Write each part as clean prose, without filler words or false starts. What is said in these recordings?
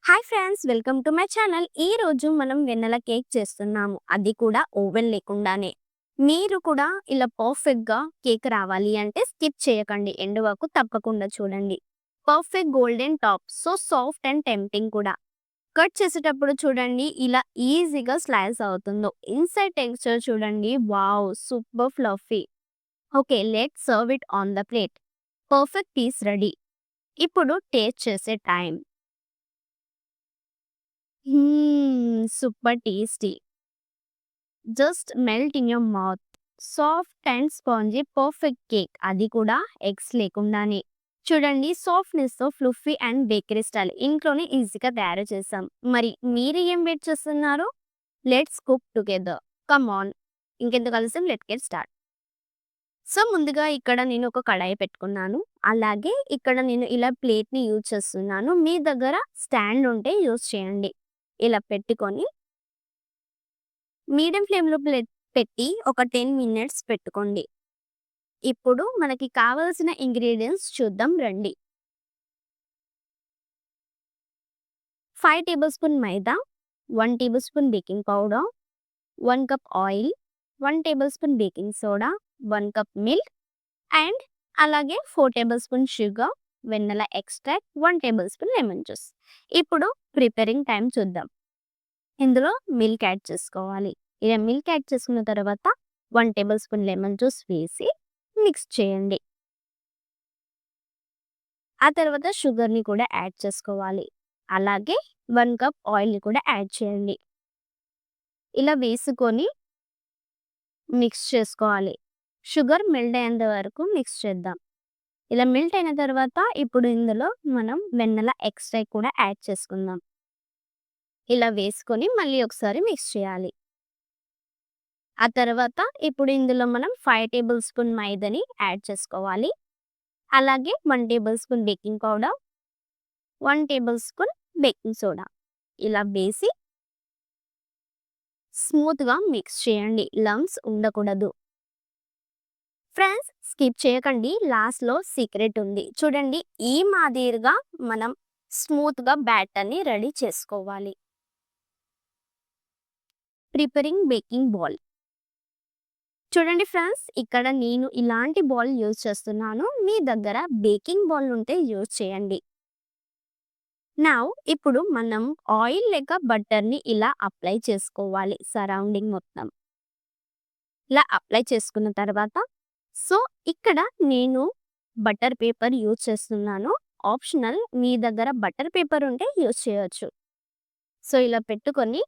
Hi friends, welcome to my channel. ఈ రోజు మనం వెన్నెల కేక్ చేస్తున్నాము, అది కూడా ఓవెన్ లేకుండానే. మీరు కూడా ఇలా పర్ఫెక్ట్గా కేక్ రావాలి అంటే స్కిప్ చేయకండి, ఎండ్ వరకు తప్పకుండా చూడండి. Perfect golden top, so soft and tempting కూడా. కట్ చేసేటప్పుడు చూడండి ఇలా ఈజీగా స్లైస్ అవుతుందో. ఇన్సైడ్ టెక్స్చర్ చూడండి, wow super fluffy. Okay, let serve it on the plate. Perfect piece ready. ఇప్పుడు టేస్ట్ చేసే time. Super tasty. Just melt in your mouth. Soft and spongy perfect cake. అది కూడా ఎగ్స్ లేకుండానే. చూడండి సాఫ్ట్నెస్‌తో fluffy and bakery style ఇంట్లోనే ఈజీగా తయారు చేసాం. మరి మీరు ఏం వెయిట్ చేస్తున్నారు? Let's cook together. Come on. ఇంకెందుకు ఆలస్యం, లెట్స్ గెట్ స్టార్ట్. సో ముందుగా ఇక్కడ నేను ఒక కడాయి పెట్టుకున్నాను. అలాగే ఇక్కడ నేను ఇలా ప్లేట్‌ని యూజ్ చేస్తున్నాను. మీ దగ్గర స్టాండ్ ఉంటే యూజ్ చేయండి. ఇలా పెట్టుకొని మీడియం ఫ్లేమ్‌లో పెట్టి ఒక 10 మినిట్స్ పెట్టుకోండి. ఇప్పుడు మనకి కావాల్సిన ఇంగ్రీడియెంట్స్ చూద్దాం రండి. 5 table spoon maida, 1 table spoon baking powder, 1 cup oil, 1 table spoon baking soda, 1 cup milk and అలాగే 4 table spoon sugar, vanilla extract, 1 table spoon lemon juice. ఇప్పుడు ప్రిపేరింగ్ టైం చూద్దాం. ఇందులో మిల్క్ యాడ్ చేసుకోవాలి. ఇలా మిల్క్ యాడ్ చేసుకున్న తర్వాత 1 table spoon lemon juice వేసి mix చేయండి. ఆ తర్వాత షుగర్‌ని కూడా యాడ్ చేసుకోవాలి. అలాగే 1 కప్ ఆయిల్‌ని కూడా యాడ్ చేయండి. ఇలా వేసుకొని మిక్స్ చేసుకోవాలి. షుగర్ మెల్ట్ అయ్యేంత వరకు మిక్స్ చేద్దాం. ఇలా మెల్ట్ అయిన తర్వాత ఇప్పుడు ఇందులో మనం వెనిల్లా ఎక్స్ట్రాక్ట్ కూడా యాడ్ చేసుకుందాం. ఇలా వేసుకొని మళ్ళీ ఒకసారి మిక్స్ చేయాలి. ఆ తర్వాత ఇప్పుడు ఇందులో మనం 5 టేబుల్ స్పూన్ మైదాని యాడ్ చేసుకోవాలి. అలాగే 1 table spoon baking powder, 1 table spoon baking soda ఇలా వేసి స్మూత్‌గా మిక్స్ చేయండి. లంప్స్ ఉండకూడదు. ఫ్రెండ్స్ స్కిప్ చేయకండి, లాస్ట్‌లో సీక్రెట్ ఉంది. చూడండి ఈ మాదిరిగా మనం స్మూత్‌గా బ్యాటర్‌ని రెడీ చేసుకోవాలి. Preparing baking ball. చూడండి ఫ్రెండ్స్, ఇక్కడ నేను ఇలాంటి బాల్ యూజ్ చేస్తున్నాను. మీ దగ్గర బేకింగ్ బాల్ ఉంటే యూజ్ చేయండి. నౌ ఇప్పుడు మనం ఆయిల్ లేక బటర్‌ని ఇలా అప్లై చేసుకోవాలి సరౌండింగ్ మొత్తం. ఇలా అప్లై చేసుకున్న తర్వాత సో ఇక్కడ నేను బటర్ పేపర్ యూజ్ చేస్తున్నాను. ఆప్షనల్, మీ దగ్గర బటర్ పేపర్ ఉంటే యూజ్ చేయొచ్చు. సో ఇలా పెట్టుకొని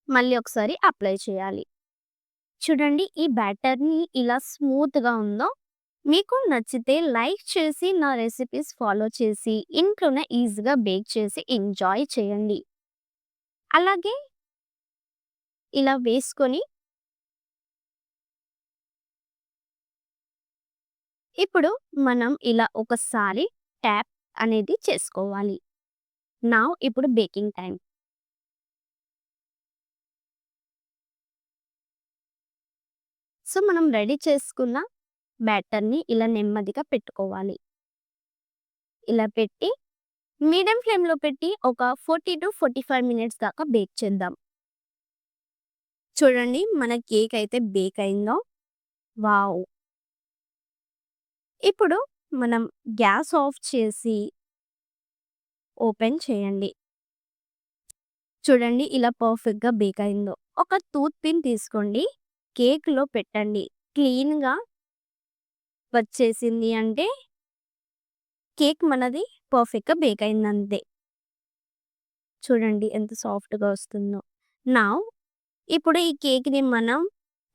మళ్ళీ ఒకసారి అప్లై చేయాలి. చూడండి ఈ బ్యాటర్‌ని ఇలా స్మూత్‌గా ఉందో. మీకు నచ్చితే లైక్ చేసి నా రెసిపీస్ ఫాలో చేసి ఇంట్లోనే ఈజీగా బేక్ చేసి ఎంజాయ్ చేయండి. అలాగే ఇలా వేసుకొని ఇప్పుడు మనం ఇలా ఒకసారి ట్యాప్ అనేది చేసుకోవాలి. నౌ ఇప్పుడు బేకింగ్ టైం. సో మనం రెడీ చేసుకున్న బ్యాటర్‌ని ఇలా నెమ్మదిగా పెట్టుకోవాలి. ఇలా పెట్టి మీడియం ఫ్లేమ్‌లో పెట్టి ఒక 40-45 మినిట్స్ దాకా బేక్ చేద్దాం. చూడండి మన కేక్ అయితే బేక్ అయిందో. వావ్! ఇప్పుడు మనం గ్యాస్ ఆఫ్ చేసి ఓపెన్ చేయండి. చూడండి ఇలా పర్ఫెక్ట్‌గా బేక్ అయిందో. ఒక టూత్ పిన్ తీసుకోండి. కేక్‌లో పెట్టండి. క్లీన్‌గా వచ్చేసింది అంటే కేక్ మనది పర్ఫెక్ట్‌గా బేక్ అయిందంతే. చూడండి ఎంత సాఫ్ట్‌గా వస్తుందో. నౌ ఇప్పుడు ఈ కేక్‌ని మనం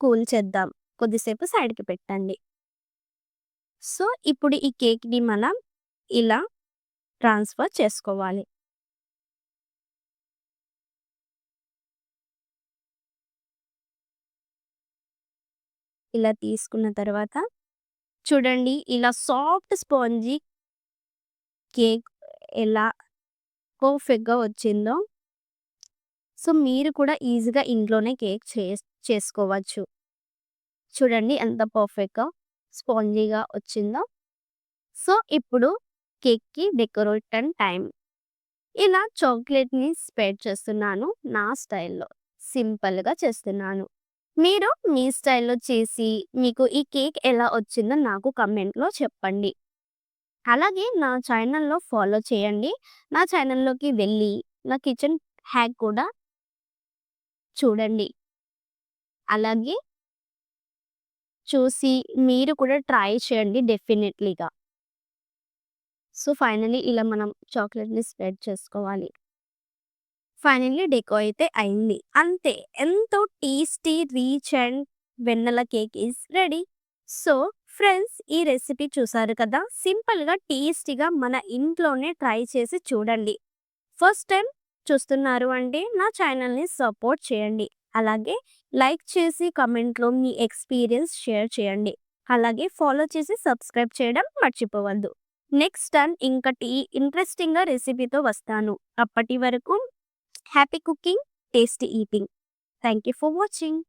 కూల్ చేద్దాం. కొద్దిసేపు సైడ్‌కి పెట్టండి. సో ఇప్పుడు ఈ కేక్‌ని మనం ఇలా ట్రాన్స్‌ఫర్ చేసుకోవాలి. ఇలా తీసుకున్న తర్వాత చూడండి ఇలా సాఫ్ట్ స్పాంజీ కేక్ ఎలా పర్ఫెక్ట్‌గా వచ్చిందో. సో మీరు కూడా ఈజీగా ఇంట్లోనే కేక్ చేసుకోవచ్చు. చూడండి ఎంత పర్ఫెక్ట్‌గా స్పాంజీగా వచ్చిందో. సో ఇప్పుడు కేక్‌కి డెకరేషన్ టైం. ఇలా చాక్లెట్‌ని స్ప్రెడ్ చేస్తున్నాను నా స్టైల్‌లో. సింపుల్‌గా చేస్తున్నాను. మీరు మీ స్టైల్‌లో చేసి మీకు ఈ కేక్ ఎలా వచ్చిందో నాకు కామెంట్‌లో చెప్పండి. అలాగే నా ఛానెల్‌లో ఫాలో చేయండి. నా ఛానెల్‌లోకి వెళ్ళి నా కిచెన్ హ్యాక్ కూడా చూడండి. అలాగే చూసి మీరు కూడా ట్రై చేయండి డెఫినెట్‌లీగా. సో, ఫైనల్లీ ఇలా మనం చాక్లెట్‌ని స్ప్రెడ్ చేసుకోవాలి. ఫైనల్లీ డెకో అయితే అయింది. అంతే. ఎంతో tasty, rich and Vennela cake is ready. So, friends ఈ రెసిపీ చూసారు కదా! సింపుల్‌గా, టేస్టీగా మన ఇంట్లోనే ట్రై చేసి చూడండి. ఫస్ట్ టైం చూస్తున్నారు అంటే నా ఛానల్‌ని సపోర్ట్ చేయండి. అలాగే లైక్ చేసి కామెంట్‌లో మీ ఎక్స్‌పీరియన్స్ షేర్ చేయండి. అలాగే ఫాలో చేసి సబ్స్క్రైబ్ చేయడం మర్చిపోవద్దు. నెక్స్ట్ టైమ్ ఇంకటి ఇంట్రెస్టింగ్‌గా రెసిపీతో వస్తాను. అప్పటి వరకు happy cooking, tasty eating. Thank you for watching.